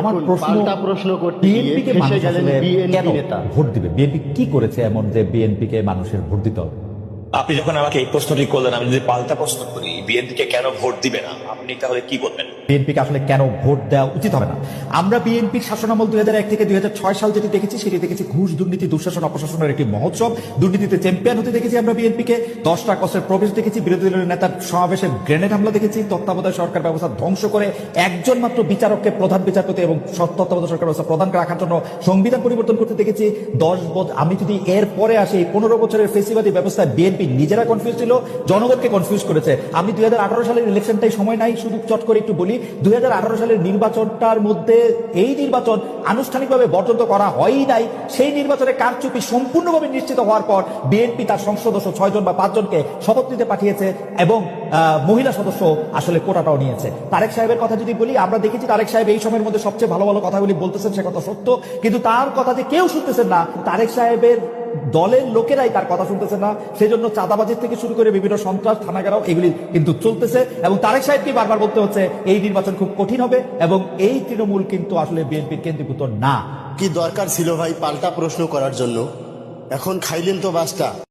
আমার পাল্টা প্রশ্ন করতে গিয়ে বিএনপিকে ফেঁসে মানুষ গেলেন আসলে বিএনপি কেন নেতা। ভোট দিবে? বিএনপি কি করেছে এমন যে বিএনপি কে মানুষের ভোট দিতে হবে? আপনি যখন আমাকে এই প্রশ্নটি করলেন, আমি যদি পাল্টা প্রশ্ন করি বিএনপিকে কেন ভোট দিবে না, আপনি তাহলে কি বলবেন? বিএনপিকে আসলে কেন ভোট দেওয়া উচিত হবে না? আমরা বিএনপির শাসনামল 2001 থেকে 2006 সাল যেটি দেখেছি সেটি দেখেছি ঘুষ দুর্নীতি দুঃশাসন অপশাসনের একটি মহোৎসব। দুর্নীতিতে চ্যাম্পিয়ন হতে দেখেছি আমরা বিএনপিকে। 10টা কষ্টের প্রবেশ দেখেছি, বিরোধী দলের নেতার সমাবেশে গ্রেনেড হামলা দেখেছি, তত্ত্বাবধায়ক সরকার ব্যবস্থা ধ্বংস করে একজন মাত্র বিচারককে প্রধান বিচারপতি এবং তত্ত্বাবধায়ক সরকার ব্যবস্থা প্রধান রাখার জন্য সংবিধান পরিবর্তন করতে দেখেছি। আমি যদি এর পরে আসি 15 বছরের ফেসিবাদী ব্যবস্থায় বিএনপি নিজেরা কনফিউজ ছিল, জনগণকে কনফিউজ করেছে। আমি 2018 সালের ইলেকশনটাই সময় নাই, শুধু চট করে একটু বলি। 2018 সালের নির্বাচনটার মধ্যে এই নির্বাচন আনুষ্ঠানিকভাবে বর্জন তো করা হয়ই নাই। সেই নির্বাচনে কারচুপি সম্পূর্ণভাবে নিশ্চিত হওয়ার পর বিএনপি তার সংসদ সদস্য 6 জন বা 5 জনকে শপথ নিতে পাঠিয়েছে এবং মহিলা সদস্য আসলে কোটাটাও নিয়েছে। তারেক সাহেবের কথা যদি বলি, আমরা দেখেছি তারেক সাহেব এই সময়ের মধ্যে সবচেয়ে ভালো ভালো কথাগুলি বলতেছেন, সে কথা সত্য, কিন্তু তার কথা যে কেউ শুনতেছেন না। তারেক সাহেবের দলের লোকেরাই তার কথা শুনতেছে না, সেজন্য চাঁদাবাজির থেকে শুরু করে বিভিন্ন সন্ত্রাস থানাগারাও এগুলি কিন্তু চলতেছে। এবং তারেক সাহেবকে বারবার বলতে হচ্ছে এই নির্বাচন খুব কঠিন হবে এবং এই তৃণমূল কিন্তু আসলে বিএনপির কেন্দ্রীভূত না। কি দরকার ছিল ভাই পাল্টা প্রশ্ন করার জন্য? এখন খাইলেন তো বাসটা।